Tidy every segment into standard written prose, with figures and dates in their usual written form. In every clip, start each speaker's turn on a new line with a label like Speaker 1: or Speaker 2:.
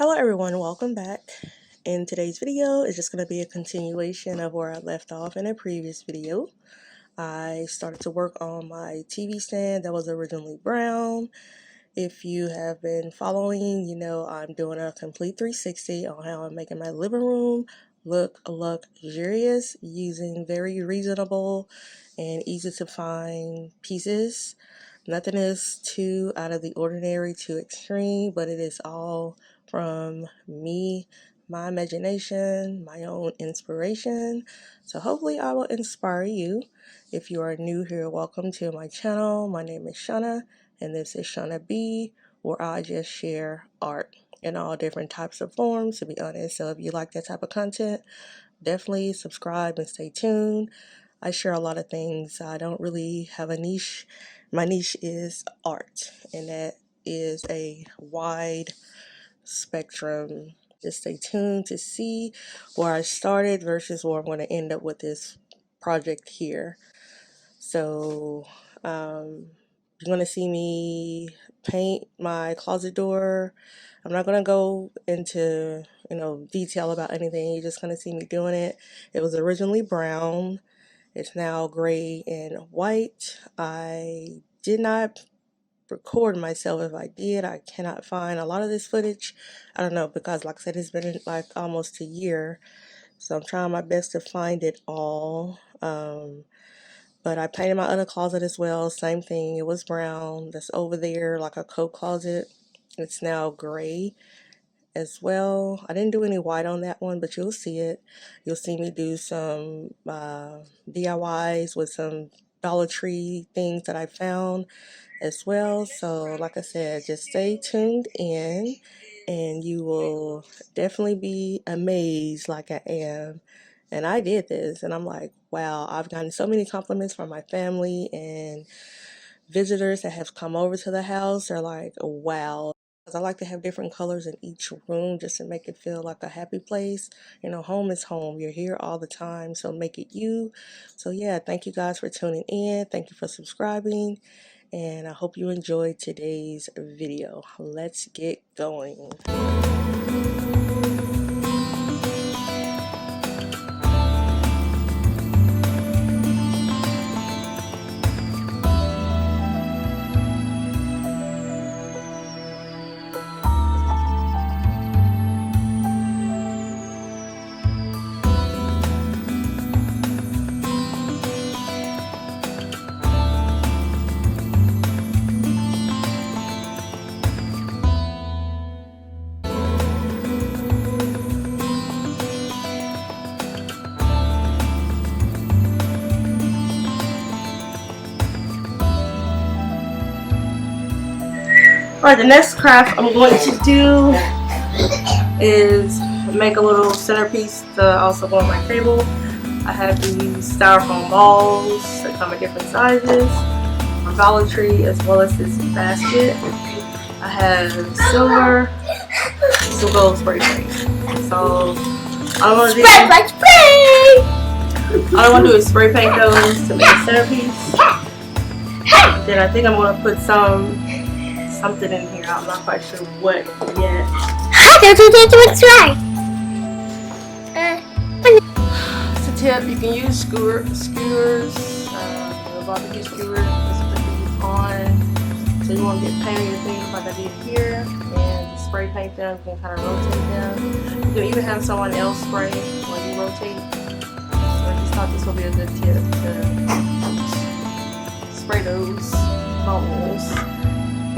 Speaker 1: Hello everyone, welcome back. In today's video is just going to be a continuation of where I left off in a previous video. I started to work on my TV stand that was originally brown. If you have been following, you know I'm doing a complete 360 on how I'm making my living room look luxurious using very reasonable and easy to find pieces. Nothing is too out of the ordinary, too extreme, but it is all from me, my imagination, my own inspiration. So hopefully I will inspire you. If you are new here, welcome to my channel. My name is Shauna, and this is Shauna B, where I just share art in all different types of forms, to be honest. So if you like that type of content, definitely subscribe and stay tuned. I share a lot of things. I don't really have a niche. My niche is art, and that is a wide spectrum. Just stay tuned to see where I started versus where I'm going to end up with this project here. So you're going to see me paint my closet door. I'm not going to go into detail about anything. You're just going to see me doing it. It was originally brown. It's now gray and white. I did not record myself. If I did, I cannot find a lot of this footage. I don't know, because like I said, it's been like almost a year, so I'm trying my best to find it all. But I painted my other closet as well. Same thing. It was brown. That's over there, like a coat closet. It's now gray as well. I didn't do any white on that one, but you'll see it. You'll see me do some DIYs with some Dollar Tree things that I found as well. So like I said, just stay tuned in and you will definitely be amazed like I am. And I did this and I'm like, wow, I've gotten so many compliments from my family and visitors that have come over to the house. They're like, wow. I like to have different colors in each room just to make it feel like a happy place. You know, home is home. You're here all the time, so make it you. So yeah, thank you guys for tuning in. Thank you for subscribing. And I hope you enjoyed today's video. Let's get going. Alright, the next craft I'm going to do is make a little centerpiece to also go on my table. I have these styrofoam balls that come in different sizes from Dollar Tree, as well as this basket. I have silver, some gold spray paint. So all I want to do is spray paint those to make a centerpiece. Then I think I'm going to put something in here. I'm not quite sure what yet.
Speaker 2: What's right?
Speaker 1: It's a tip. You can use skewers, a barbecue skewer. Just put these on so you won't get paint on your fingers like I did here. And just spray paint them. You can kind of rotate them. You can even have someone else spray while you rotate. So I just thought this would be a good tip to spray those bubbles.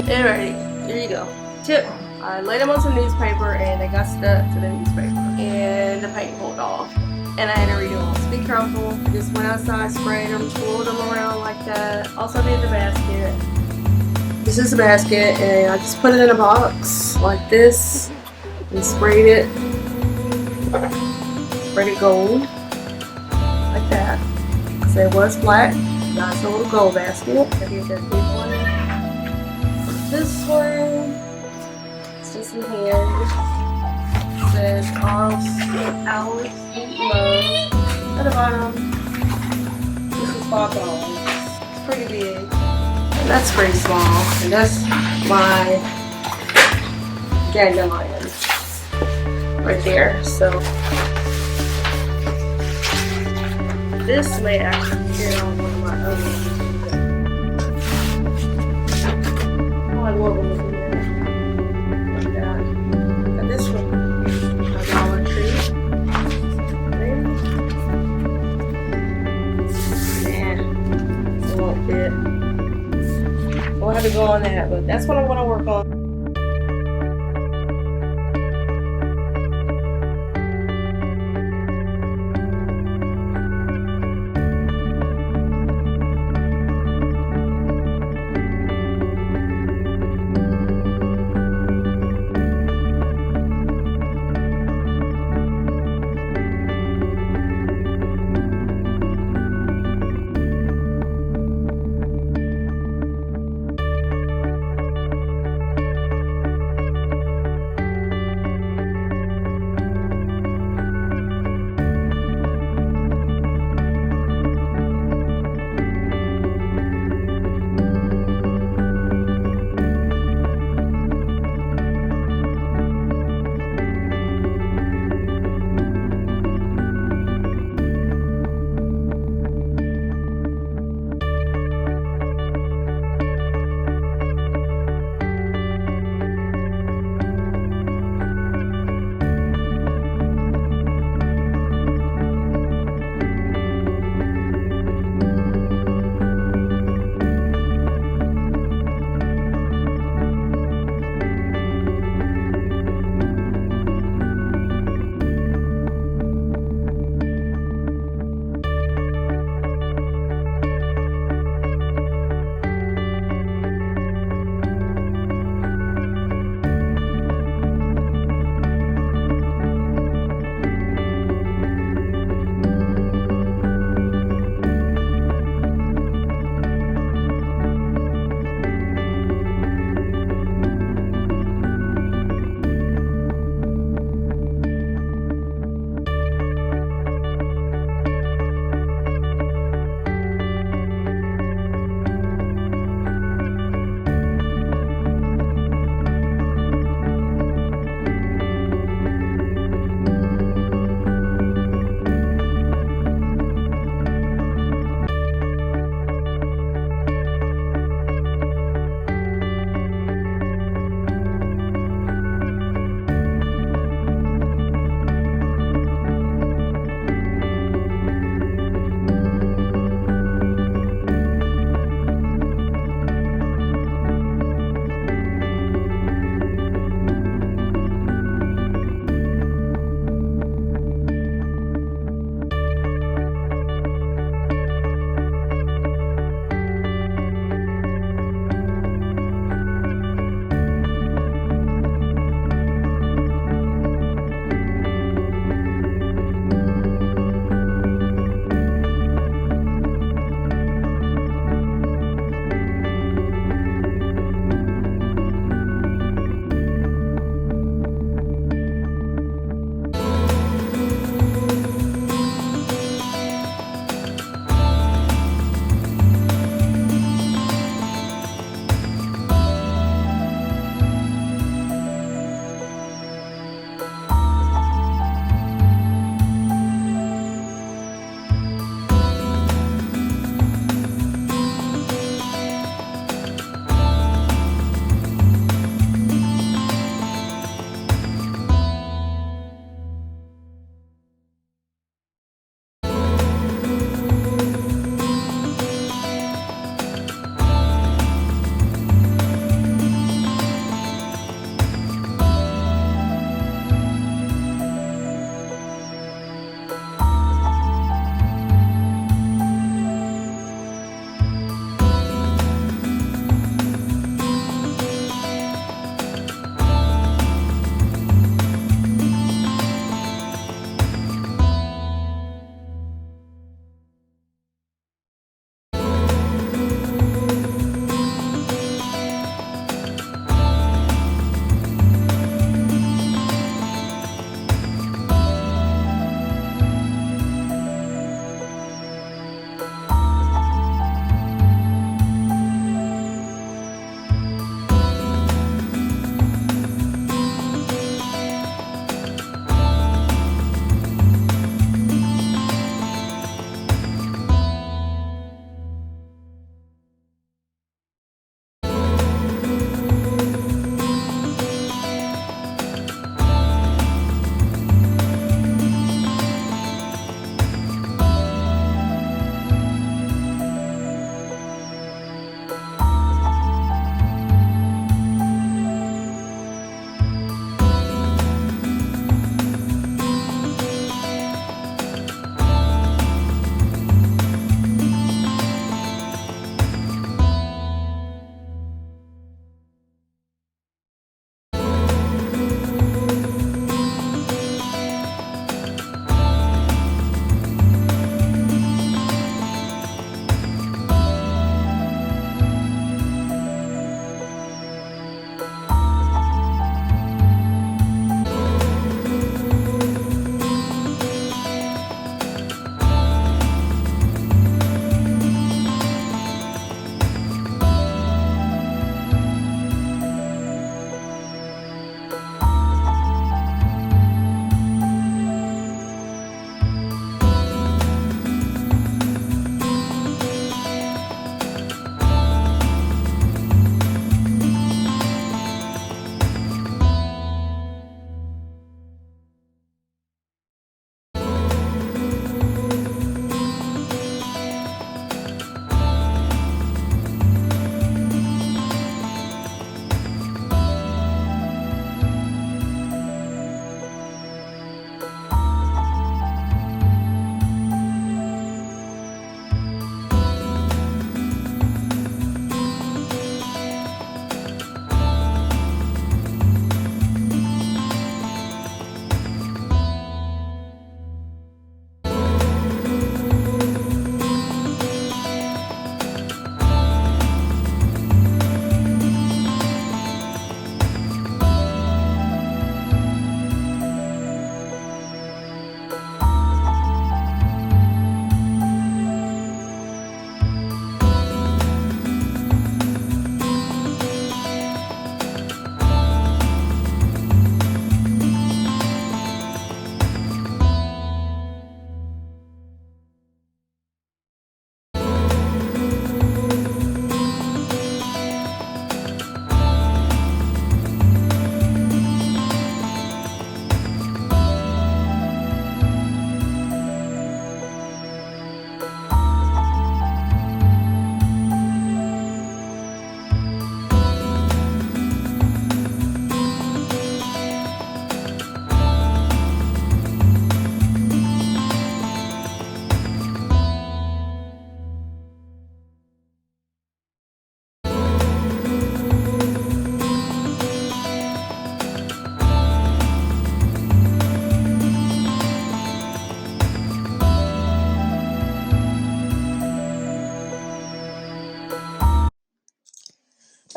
Speaker 1: Alrighty, here you go. Tip. I laid them on some newspaper and they got stuck to the newspaper. And the paint pulled off. And I had to redo them. So be careful. I just went outside, sprayed them, twirled them around like that. Also did the basket. This is the basket and I just put it in a box like this. And sprayed it. Sprayed it gold. Like that. So it was black. Nice little gold basket. I did that big one. This one, it's just in hand. It says Ours Sweet Love. At the bottom, this is $5. It's pretty big. And that's pretty small. And that's my dandelion. right there. So this may actually fit on one of my other ones. Oh, I love them looking at. Like that. Got this from a Dollar Tree. Maybe. Nah, it won't fit. We'll have to go on that, but that's what I'm going to work on.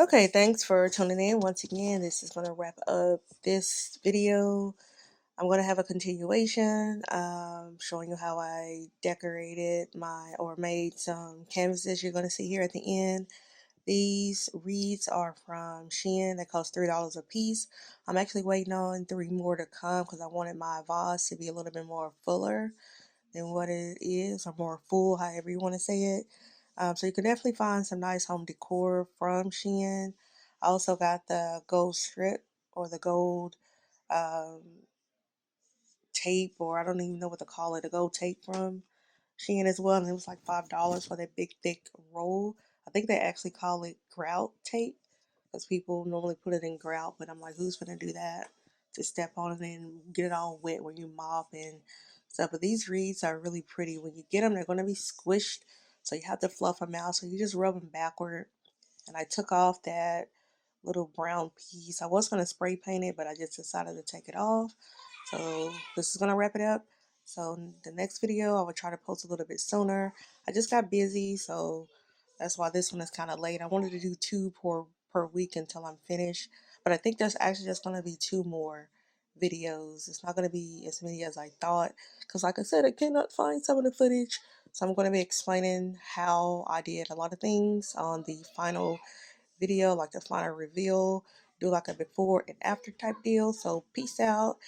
Speaker 1: Okay, thanks for tuning in once again. This is going to wrap up this video. I'm going to have a continuation showing you how I decorated or made some canvases you're going to see here at the end. These wreaths are from Shein. They cost $3 a piece. I'm actually waiting on 3 more to come because I wanted my vase to be a little bit more fuller than what it is, or more full, however you want to say it. So you can definitely find some nice home decor from Shein. I also got the gold strip or the gold um, tape, or I don't even know what to call it, the gold tape from Shein as well. And it was like $5 for that big thick roll. I think they actually call it grout tape because people normally put it in grout, but I'm like, who's gonna do that? To step on it and get it all wet when you mop and stuff. But these wreaths are really pretty. When you get them, they're gonna be squished, so you have to fluff them out. So you just rub them backward. And I took off that little brown piece. I was gonna spray paint it, but I just decided to take it off. So this is gonna wrap it up. So the next video I will try to post a little bit sooner. I just got busy, so that's why this one is kind of late. I wanted to do 2 per week until I'm finished, but I think there's actually just gonna be 2 more videos. It's not gonna be as many as I thought, because like I said, I cannot find some of the footage. So I'm going to be explaining how I did a lot of things on the final video, like the final reveal, do like a before and after type deal. So peace out.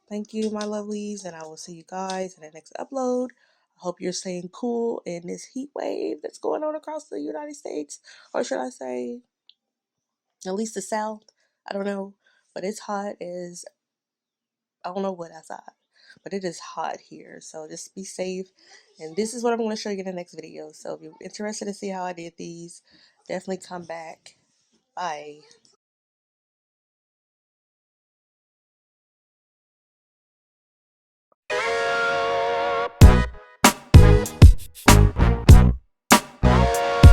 Speaker 1: Thank you, my lovelies, and I will see you guys in the next upload. I hope you're staying cool in this heat wave that's going on across the United States, or should I say, at least the South. I don't know, but it's hot as I don't know what outside, but it is hot here. So just be safe. And this is what I'm going to show you in the next video. So if you're interested to see how I did these, definitely come back. Bye.